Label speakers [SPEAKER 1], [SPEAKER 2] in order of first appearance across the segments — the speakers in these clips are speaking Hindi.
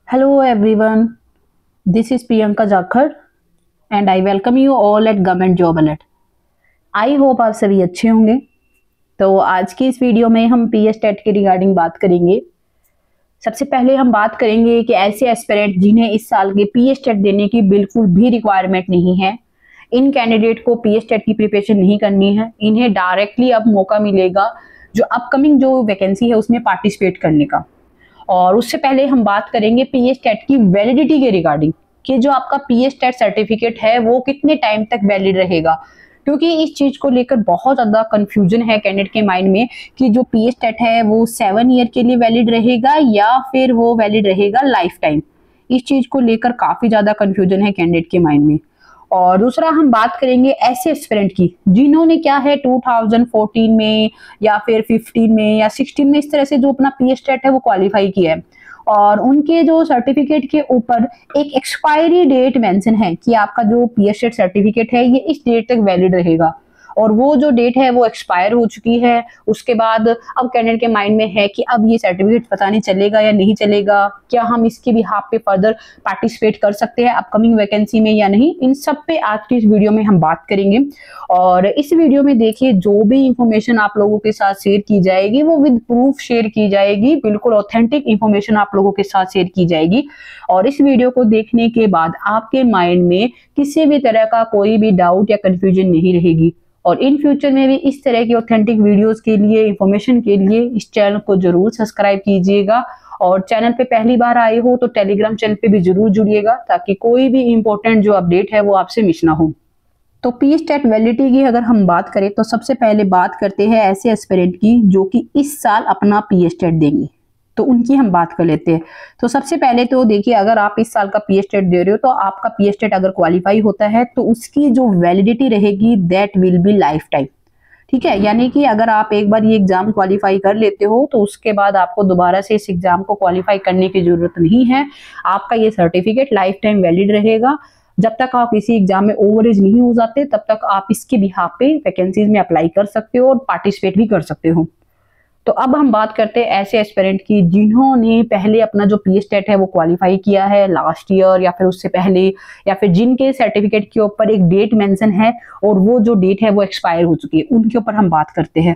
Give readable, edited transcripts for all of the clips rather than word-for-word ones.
[SPEAKER 1] Hello everyone, this is Priyanka Jakhar and I welcome you all at Government Job Alert. I hope आप सभी अच्छे होंगे। तो आज की इस वीडियो में हम पीएस टेट के रिगार्डिंग बात करेंगे। सबसे पहले हम बात करेंगे कि ऐसे एस्पिरेंट जिन्हें इस साल के पीएस टेट देने की बिल्कुल भी रिक्वायरमेंट नहीं है, इन कैंडिडेट को पीएस टेट की प्रिपरेशन नहीं करनी है। इन्हें डायरेक्टली अब मौका मिलेगा जो अपकमिंग जो वैकेंसी है उसमें पार्टिसिपेट करने का। और उससे पहले हम बात करेंगे पीएस टेट की वैलिडिटी के रिगार्डिंग कि जो आपका पीएस टेट सर्टिफिकेट है वो कितने टाइम तक वैलिड रहेगा, क्योंकि इस चीज को लेकर बहुत ज्यादा कंफ्यूजन है कैंडिडेट के माइंड में कि जो पीएस टेट है वो 7 ईयर के लिए वैलिड रहेगा या फिर वो वैलिड रहेगा लाइफ टाइम। इस चीज को लेकर काफी ज्यादा कंफ्यूजन है कैंडिडेट के माइंड में। और दूसरा हम बात करेंगे ऐसे एस्पिरेंट की जिन्होंने क्या है 2014 में या फिर 15 में या 16 में इस तरह से जो अपना पीएस टेट है वो क्वालिफाई किया है और उनके जो सर्टिफिकेट के ऊपर एक एक्सपायरी डेट मेंशन है कि आपका जो पीएस टेट सर्टिफिकेट है ये इस डेट तक वैलिड रहेगा और वो जो डेट है वो एक्सपायर हो चुकी है। उसके बाद अब कैंडिडेट के माइंड में है कि अब ये सर्टिफिकेट पता नहीं चलेगा या नहीं चलेगा, क्या हम इसके भी हाफ पे फर्दर पार्टिसिपेट कर सकते हैं अपकमिंग वैकेंसी में या नहीं। इन सब पे आज की इस वीडियो में हम बात करेंगे। और इस वीडियो में देखिए जो भी इंफॉर्मेशन आप लोगों के साथ शेयर की जाएगी वो विद प्रूफ शेयर की जाएगी, बिल्कुल ऑथेंटिक इंफॉर्मेशन आप लोगों के साथ शेयर की जाएगी। और इस वीडियो को देखने के बाद आपके माइंड में किसी भी तरह का कोई भी डाउट या कंफ्यूजन नहीं रहेगी। और इन फ्यूचर में भी इस तरह की ऑथेंटिक वीडियोस के लिए, इंफॉर्मेशन के लिए इस चैनल को जरूर सब्सक्राइब कीजिएगा। और चैनल पे पहली बार आए हो तो टेलीग्राम चैनल पे भी जरूर जुड़िएगा ताकि कोई भी इंपॉर्टेंट जो अपडेट है वो आपसे मिस ना हो। तो पीएस टेट वैलिडिटी की अगर हम बात करें तो सबसे पहले बात करते हैं ऐसे एस्पिरेंट की जो कि इस साल अपना पीएस टेट देंगे, तो उनकी हम बात कर लेते हैं। तो सबसे पहले तो देखिए, अगर आप इस साल का पीएस टेट दे रहे हो तो आपका पीएस टेट अगर क्वालिफाई होता है तो उसकी जो वैलिडिटी रहेगी that will be life time. ठीक है, यानी कि अगर आप एक बार ये एग्जाम क्वालिफाई कर लेते हो तो उसके बाद आपको दोबारा से इस एग्जाम को क्वालिफाई करने की जरूरत नहीं है। आपका ये सर्टिफिकेट लाइफ टाइम वैलिड रहेगा। जब तक आप इसी एग्जाम में ओवर एज नहीं हो जाते तब तक आप इसके बिहाफ पे वैकेंसीज में अप्लाई कर सकते हो और पार्टिसिपेट भी कर सकते हो। तो अब हम बात करते हैं ऐसे एस्पिरेंट की जिन्होंने पहले अपना जो पीएस टेट है वो क्वालिफाई किया है लास्ट ईयर या फिर उससे पहले, या फिर जिनके सर्टिफिकेट के ऊपर एक डेट मेंशन है और वो जो डेट है वो एक्सपायर हो चुकी है, उनके ऊपर हम बात करते हैं।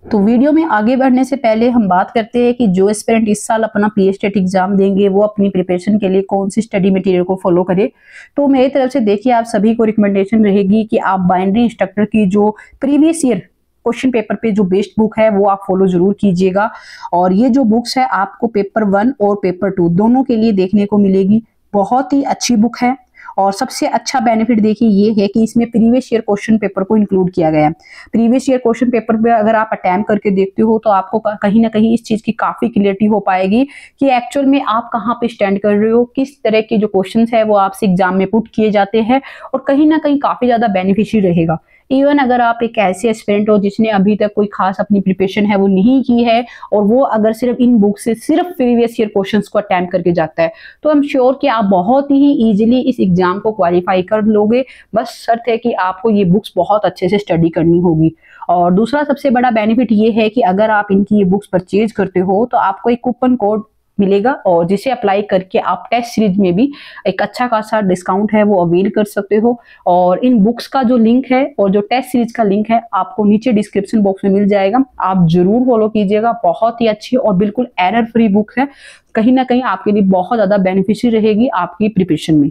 [SPEAKER 1] तो वीडियो में आगे बढ़ने से पहले हम बात करते हैं कि जो एस्पिरेंट इस साल अपना पीएस टेट एग्जाम देंगे वो अपनी प्रिपरेशन के लिए कौन सी स्टडी मटेरियल को फॉलो करे। तो मेरी तरफ से देखिए, आप सभी को रिकमेंडेशन रहेगी कि आप बाइनरी इंस्ट्रक्टर की जो प्रीवियस ईयर क्वेश्चन पेपर पे जो बेस्ड बुक है वो आप फॉलो जरूर कीजिएगा। और ये जो बुक्स है आपको पेपर 1 और पेपर 2 दोनों के लिए देखने को मिलेगी। बहुत ही अच्छी बुक है और सबसे अच्छा बेनिफिट देखिए ये है कि इसमें प्रीवियस ईयर क्वेश्चन पेपर को इंक्लूड किया गया है। प्रीवियस ईयर क्वेश्चन पेपर पे अगर आप अटैम्प्ट करके देखते हो तो आपको कहीं ना कहीं इस चीज की काफी क्लियरिटी हो पाएगी कि एक्चुअल में आप कहाँ पे स्टैंड कर रहे हो, किस तरह के जो क्वेश्चन है वो आपसे एग्जाम में पुट किए जाते हैं और कहीं ना कहीं काफी ज्यादा बेनिफिशियल रहेगा। इवन अगर आप एक ऐसे एस्पिरेंट हो जिसने अभी तक कोई खास अपनी प्रिपरेशन है वो नहीं की है और वो अगर सिर्फ इन बुक से सिर्फ प्रीवियस ईयर क्वेश्चंस को अटेम्प्ट करके जाता है तो आई एम श्योर कि आप बहुत ही इजीली इस एग्जाम को क्वालिफाई कर लोगे। बस शर्त है कि आपको ये बुक्स बहुत अच्छे से स्टडी करनी होगी। और दूसरा सबसे बड़ा बेनिफिट ये है कि अगर आप इनकी ये बुक्स परचेज करते हो तो आपको एक कूपन कोड मिलेगा और जिसे अप्लाई करके आप टेस्ट सीरीज में भी एक अच्छा खासा डिस्काउंट है वो अवेल कर सकते हो। और इन बुक्स का जो लिंक है और जो टेस्ट सीरीज का लिंक है आपको नीचे डिस्क्रिप्शन बॉक्स में मिल जाएगा, आप जरूर फॉलो कीजिएगा। बहुत ही अच्छी और बिल्कुल एरर फ्री बुक है, कहीं ना कहीं आपके लिए बहुत ज्यादा बेनिफिशियल रहेगी आपकी प्रिपरेशन में।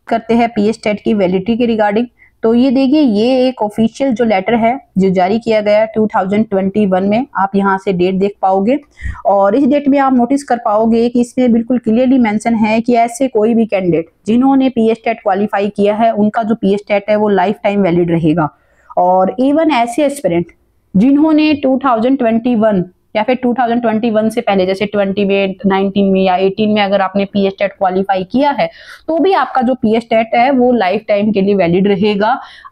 [SPEAKER 1] करते हैं पीएस टेट की वैलिडिटी के रिगार्डिंग। तो ये देखिए, ये एक ऑफिशियल जो लेटर है जो जारी किया गया 2021 में, आप यहाँ से डेट देख पाओगे और इस डेट में आप नोटिस कर पाओगे कि इसमें बिल्कुल क्लियरली मेंशन है कि ऐसे कोई भी कैंडिडेट जिन्होंने पीएस टेट क्वालिफाई किया है उनका जो पीएस टेट है वो लाइफ टाइम वैलिड रहेगा। और इवन ऐसे एस्पिरेंट जिन्होंने 2021 या फिर 2021 से पहले जैसे 20 में, 19 में या 18 में अगर आपने पीएस टेट क्वालिफाई किया है तो भी आपका जो पीएस टेट है वो लाइफ टाइम के लिए वैलिड रहेगा।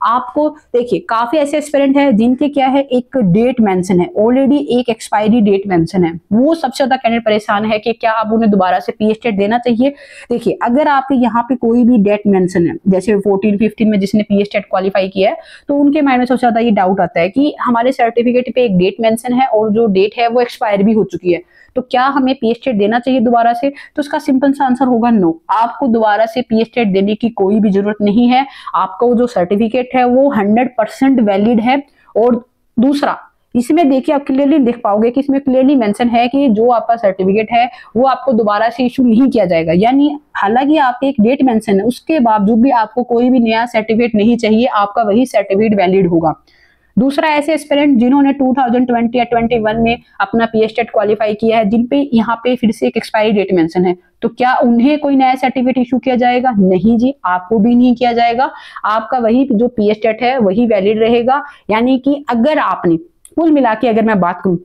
[SPEAKER 1] आपको देखिए काफी ऐसे एस्पिरेंट है जिनके क्या है एक डेट मेंशन है, ऑलरेडी एक एक्सपायरी डेट मेंशन है, वो सबसे ज्यादा कैंडिडेट परेशान है कि क्या अब उन्हें दोबारा से पीएस टेट देना चाहिए। देखिए, अगर आपके यहाँ पे कोई भी डेट मेंशन है जैसे 14-15 में जिसने पीएस टेट क्वालिफाई किया है तो उनके माइंड में सबसे ज्यादा ये डाउट आता है कि हमारे सर्टिफिकेट पे एक डेट मेंशन है और जो डेट है है वो एक्सपायर भी हो चुकी है, तो क्या हमें पी स्टेट देना चाहिए दोबारा से? तो उसका सिंपल सा आंसर होगा नो। आपको दोबारा से पी स्टेट देने की कोई भी जरूरत नहीं है। आपका वो जो सर्टिफिकेट है वो 100% वैलिड है। और दूसरा, इसमें देखिए आप क्लियरली देख पाओगे कि इसमें क्लियरली मेंशन है कि जो आपका सर्टिफिकेट है वो आपको दोबारा से इशू नहीं किया जाएगा। यानी हालांकि आपके एक डेट मेंशन है, उसके बावजूद भी आपको कोई भी नया सर्टिफिकेट नहीं चाहिए, आपका वही सर्टिफिकेट वैलिड होगा। दूसरा, ऐसे एस्पिरेंट जिन्होंने 2020 या 21 में अपना पी स्टेट क्वालिफाई किया है, जिन पे यहाँ पे फिर से एक एक्सपायरी डेट मेंशन है, तो क्या उन्हें कोई नया सर्टिफिकेट इशू किया जाएगा? नहीं जी, आपको भी नहीं किया जाएगा। आपका वही जो पी स्टेट है वही वैलिड रहेगा। यानी कि अगर आपने कुल मिला के अगर मैं बात करूं,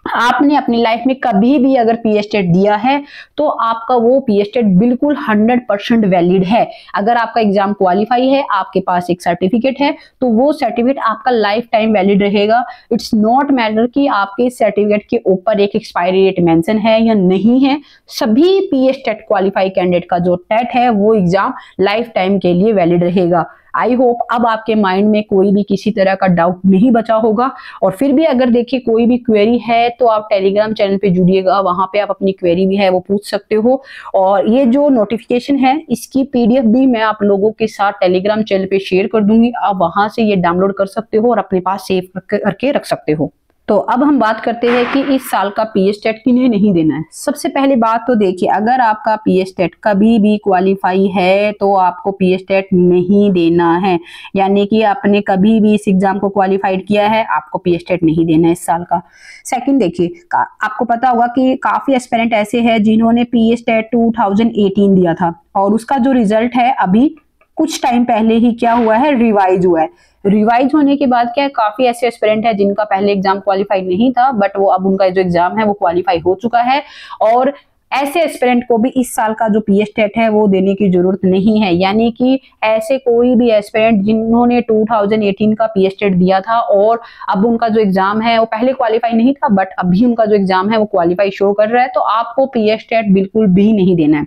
[SPEAKER 1] आपने अपनी लाइफ में कभी भी अगर पी स्टेट दिया है तो आपका वो पी स्टेट बिल्कुल 100% वैलिड है। अगर आपका एग्जाम क्वालिफाई है, आपके पास एक सर्टिफिकेट है, तो वो सर्टिफिकेट आपका लाइफ टाइम वैलिड रहेगा। इट्स नॉट मैटर कि आपके सर्टिफिकेट के ऊपर एक एक्सपायरी डेट मेंशन है या नहीं है। सभी पी स्टेट क्वालिफाई कैंडिडेट का जो टेट है वो एग्जाम लाइफ टाइम के लिए वैलिड रहेगा। आई होप अब आपके माइंड में कोई भी किसी तरह का डाउट नहीं बचा होगा। और फिर भी अगर देखिए कोई भी क्वेरी है तो आप टेलीग्राम चैनल पे जुड़िएगा, वहां पे आप अपनी क्वेरी भी है वो पूछ सकते हो। और ये जो नोटिफिकेशन है इसकी पीडीएफ भी मैं आप लोगों के साथ टेलीग्राम चैनल पे शेयर कर दूंगी, आप वहां से ये डाउनलोड कर सकते हो और अपने पास सेव करके रख सकते हो। तो अब हम बात करते हैं कि इस साल का पी स्टेट किन्हें नहीं देना है। सबसे पहले बात तो देखिए, अगर आपका पी स्टेट कभी भी क्वालिफाई है तो आपको पी स्टेट नहीं देना है। यानी कि आपने कभी भी इस एग्जाम को क्वालिफाइड किया है, आपको पी स्टेट नहीं देना है इस साल का। सेकंड देखिए, आपको पता होगा कि काफी एस्पिरेंट ऐसे हैं जिन्होंने पी स्टेट 2018 दिया था और उसका जो रिजल्ट है अभी कुछ टाइम पहले ही क्या हुआ है, रिवाइज हुआ है। रिवाइज होने के बाद क्या है, काफी ऐसे एस्पिरेंट है जिनका पहले एग्जाम क्वालिफाई नहीं था, बट वो अब उनका जो एग्जाम है वो क्वालिफाई हो चुका है। और ऐसे एस्पिरेंट को भी इस साल का जो पी स्टेट है वो देने की जरूरत नहीं है। यानी कि ऐसे कोई भी एस्पिरेंट जिन्होंने 2018 का पी स्टेट दिया था और अब उनका जो एग्जाम है वो पहले क्वालिफाई नहीं था, बट अभी उनका जो एग्जाम है वो क्वालिफाई शो कर रहा है, तो आपको पी स्टेट बिल्कुल भी नहीं देना है।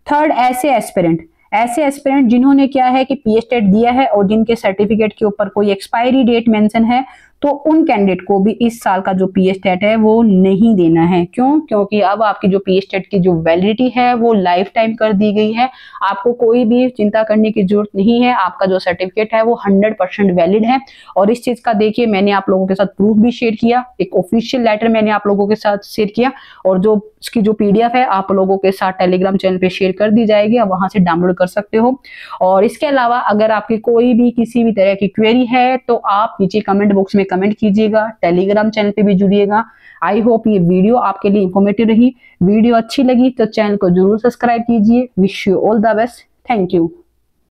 [SPEAKER 1] थर्ड, ऐसे एस्पिरेंट जिन्होंने क्या है कि पी स्टेट दिया है और जिनके सर्टिफिकेट के ऊपर कोई एक्सपायरी डेट मेंशन है, तो उन कैंडिडेट को भी इस साल का जो पी स्टेट है वो नहीं देना है। क्यों? क्योंकि अब आपकी जो पी स्टेट की जो वैलिडिटी है वो लाइफ टाइम कर दी गई है। आपको कोई भी चिंता करने की जरूरत नहीं है, आपका जो सर्टिफिकेट है वो 100% वैलिड है। और इस चीज का देखिए मैंने आप लोगों के साथ प्रूफ भी शेयर किया, एक ऑफिशियल लेटर मैंने आप लोगों के साथ शेयर किया, और जो इसकी जो पीडीएफ है आप लोगों के साथ टेलीग्राम चैनल पे शेयर कर दी जाएगी, आप वहां से डाउनलोड कर सकते हो। और इसके अलावा अगर आपकी कोई भी किसी भी तरह की क्वेरी है तो आप नीचे कमेंट बॉक्स में कमेंट कीजिएगा, टेलीग्राम चैनल पे भी जुड़िएगा। आई होप ये वीडियो आपके लिए इंफॉर्मेटिव रही। वीडियो अच्छी लगी तो चैनल को जरूर सब्सक्राइब कीजिए। Wish you all the best. Thank you.